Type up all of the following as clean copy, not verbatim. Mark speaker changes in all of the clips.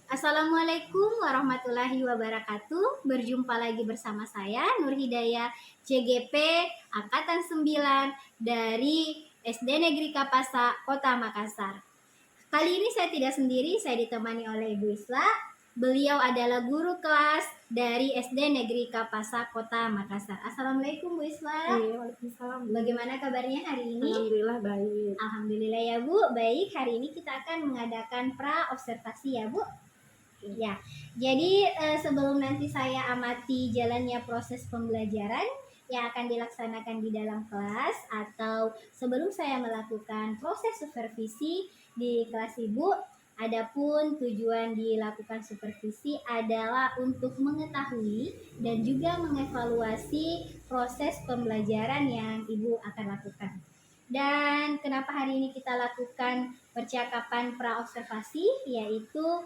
Speaker 1: Assalamualaikum warahmatullahi wabarakatuh. Berjumpa lagi bersama saya Nur Hidayah CGP Angkatan 9 dari SD Negeri Kapasa, Kota Makassar. Kali ini saya tidak sendiri, saya ditemani oleh Ibu Isla. Beliau adalah guru kelas dari SD Negeri Kapasa, Kota Makassar. Assalamualaikum Bu Isla.
Speaker 2: Waalaikumsalam.
Speaker 1: Bagaimana kabarnya hari ini?
Speaker 2: Alhamdulillah baik.
Speaker 1: Alhamdulillah ya Bu, baik. Hari ini kita akan mengadakan pra-observasi ya Bu. Ya, jadi sebelum nanti saya amati jalannya proses pembelajaran yang akan dilaksanakan di dalam kelas atau sebelum saya melakukan proses supervisi di kelas Ibu, adapun tujuan dilakukan supervisi adalah untuk mengetahui dan juga mengevaluasi proses pembelajaran yang Ibu akan lakukan. Dan kenapa hari ini kita lakukan percakapan pra-observasi, yaitu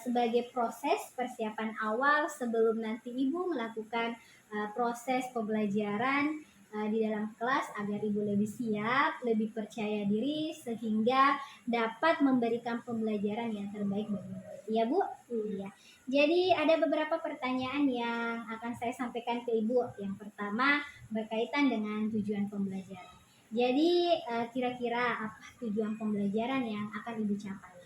Speaker 1: sebagai proses persiapan awal sebelum nanti Ibu melakukan proses pembelajaran di dalam kelas agar Ibu lebih siap, lebih percaya diri sehingga dapat memberikan pembelajaran yang terbaik bagi Ibu. Iya Bu? Iya. Jadi ada beberapa pertanyaan yang akan saya sampaikan ke Ibu. Yang pertama berkaitan dengan tujuan pembelajaran. Jadi kira-kira apa tujuan pembelajaran yang akan Ibu capai?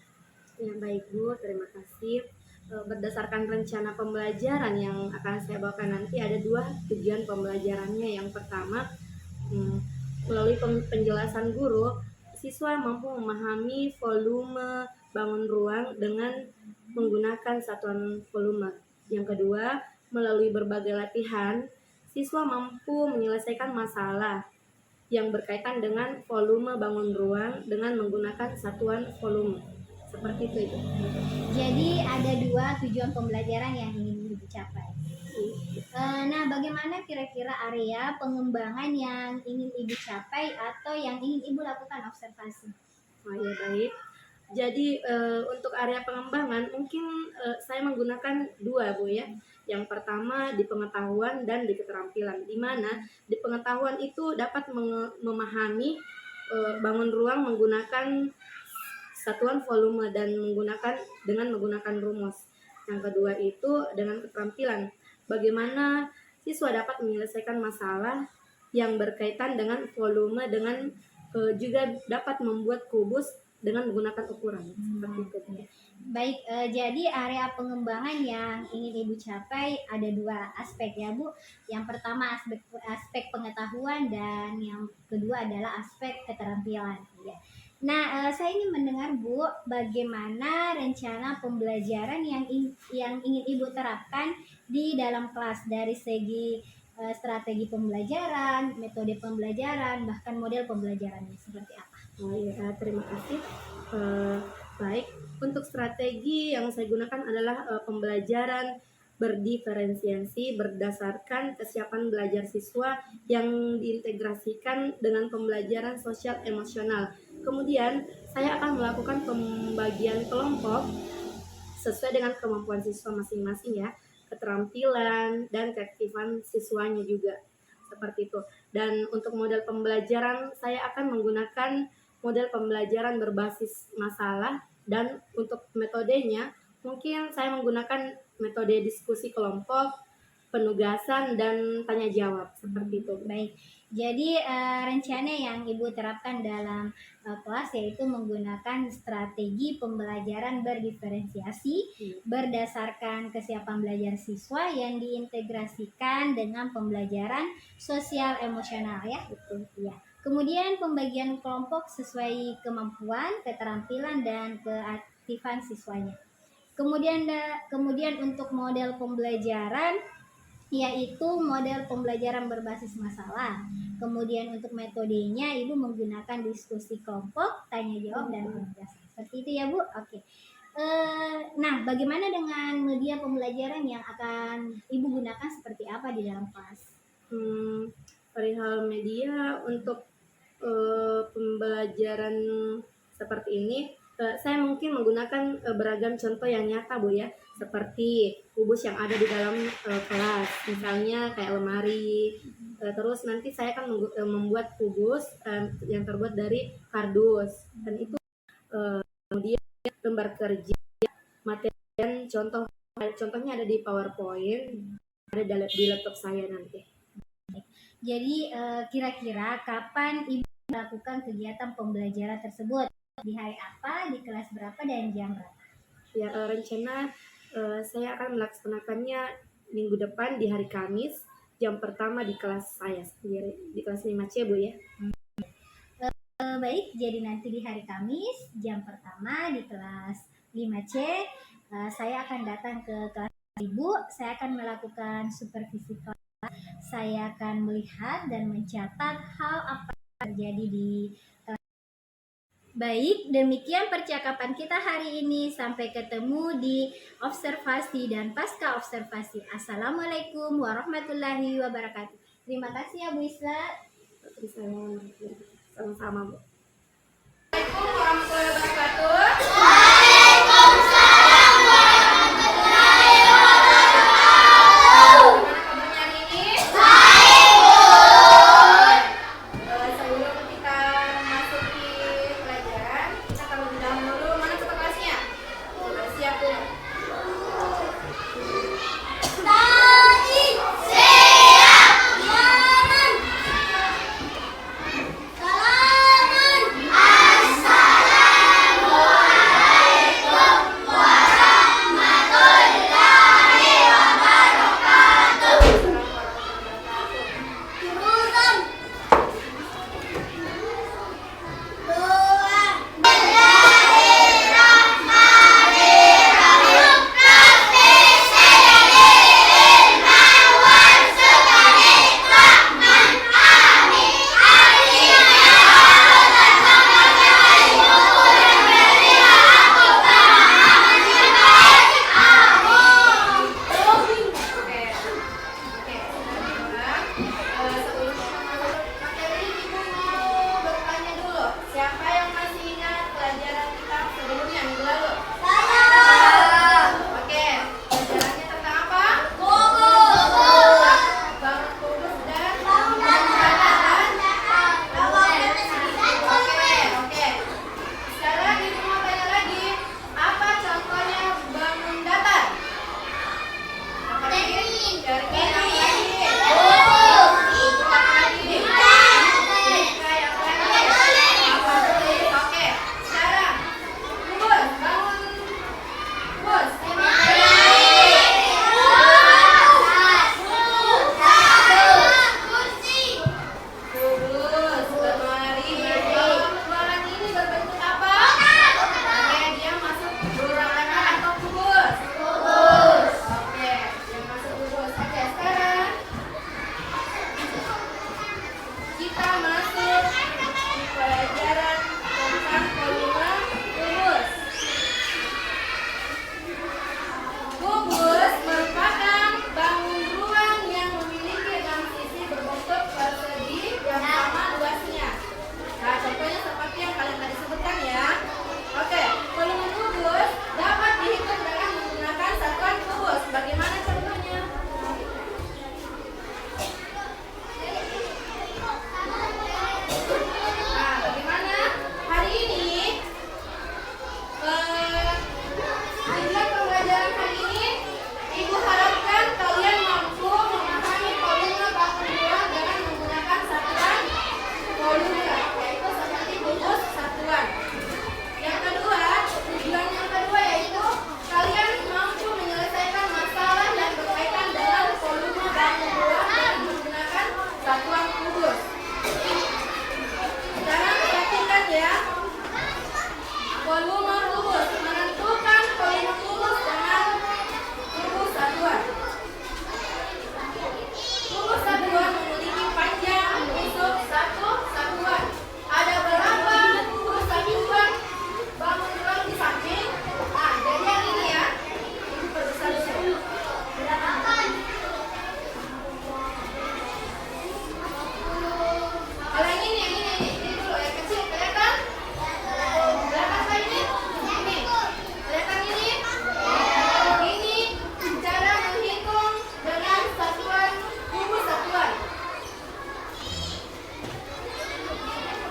Speaker 2: Ya baik Bu, terima kasih. Berdasarkan rencana pembelajaran yang akan saya bawakan nanti ada dua tujuan pembelajarannya. Yang pertama, melalui penjelasan guru, siswa mampu memahami volume bangun ruang dengan menggunakan satuan volume. Yang kedua, melalui berbagai latihan, siswa mampu menyelesaikan masalah yang berkaitan dengan volume bangun ruang dengan menggunakan satuan volume. Seperti itu.
Speaker 1: Jadi ada dua tujuan pembelajaran yang ingin dicapai. Nah, bagaimana kira-kira area pengembangan yang ingin Ibu capai atau yang ingin Ibu lakukan observasi?
Speaker 2: Oh ya baik. Jadi untuk area pengembangan mungkin saya menggunakan dua Bu ya. Yang pertama di pengetahuan dan di keterampilan. Di mana di pengetahuan itu dapat memahami bangun ruang menggunakan satuan volume dan menggunakan rumus. Yang kedua itu dengan keterampilan. Bagaimana siswa dapat menyelesaikan masalah yang berkaitan dengan volume dengan juga dapat membuat kubus dengan menggunakan ukuran. Seperti itu.
Speaker 1: Baik, jadi area pengembangan yang ingin Ibu capai ada dua aspek ya Bu. Yang pertama aspek pengetahuan dan yang kedua adalah aspek keterampilan. Ya. Nah, saya ingin mendengar Bu, bagaimana rencana pembelajaran yang ingin Ibu terapkan di dalam kelas dari segi strategi pembelajaran, metode pembelajaran, bahkan model pembelajarannya seperti apa?
Speaker 2: Oh ya, terima kasih. Baik, untuk strategi yang saya gunakan adalah pembelajaran berdiferensiasi berdasarkan kesiapan belajar siswa yang diintegrasikan dengan pembelajaran sosial emosional. Kemudian, saya akan melakukan pembagian kelompok sesuai dengan kemampuan siswa masing-masing ya, keterampilan dan keaktifan siswanya juga. Seperti itu. Dan untuk model pembelajaran, saya akan menggunakan model pembelajaran berbasis masalah, dan untuk metodenya mungkin saya menggunakan metode diskusi kelompok, penugasan dan tanya jawab seperti itu.
Speaker 1: Baik. Jadi rencana yang Ibu terapkan dalam kelas yaitu menggunakan strategi pembelajaran berdiferensiasi berdasarkan kesiapan belajar siswa yang diintegrasikan dengan pembelajaran sosial emosional ya. Betul. Ya. Kemudian pembagian kelompok sesuai kemampuan, keterampilan dan keaktifan siswanya. Kemudian untuk model pembelajaran yaitu model pembelajaran berbasis masalah. Kemudian untuk metodenya Ibu menggunakan diskusi kelompok, tanya jawab dan penugasan. Seperti itu ya Bu. Oke. Nah, bagaimana dengan media pembelajaran yang akan Ibu gunakan seperti apa di dalam kelas?
Speaker 2: Perihal media untuk pembelajaran seperti ini, saya mungkin menggunakan beragam contoh yang nyata Bu ya, seperti kubus yang ada di dalam kelas, misalnya kayak lemari. Terus nanti saya akan membuat kubus yang terbuat dari kardus, dan itu kemudian lembar kerja, materi contohnya ada di PowerPoint, ada di laptop saya nanti.
Speaker 1: Jadi kira-kira kapan Ibu melakukan kegiatan pembelajaran tersebut? Di hari apa, di kelas berapa, dan jam berapa?
Speaker 2: Ya, rencana saya akan melaksanakannya minggu depan di hari Kamis, jam pertama di kelas saya sendiri, di kelas 5C, Bu ya.
Speaker 1: Baik, jadi nanti di hari Kamis, jam pertama di kelas 5C, saya akan datang ke kelas Ibu, saya akan melakukan supervisi kelas, saya akan melihat dan mencatat hal apa yang terjadi di kelas. Baik, demikian percakapan kita hari ini. Sampai ketemu di observasi dan pasca observasi. Assalamualaikum warahmatullahi wabarakatuh. Terima kasih ya Bu Isla.
Speaker 2: Sama-sama, Bu.
Speaker 3: Assalamualaikum warahmatullahi wabarakatuh. Gimana kabarnya hari ini? Sebelum kita masuki pelajaran, kita terlebih dahulu mana ketua kelasnya? Siap, Bu.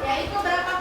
Speaker 3: Yaitu berapa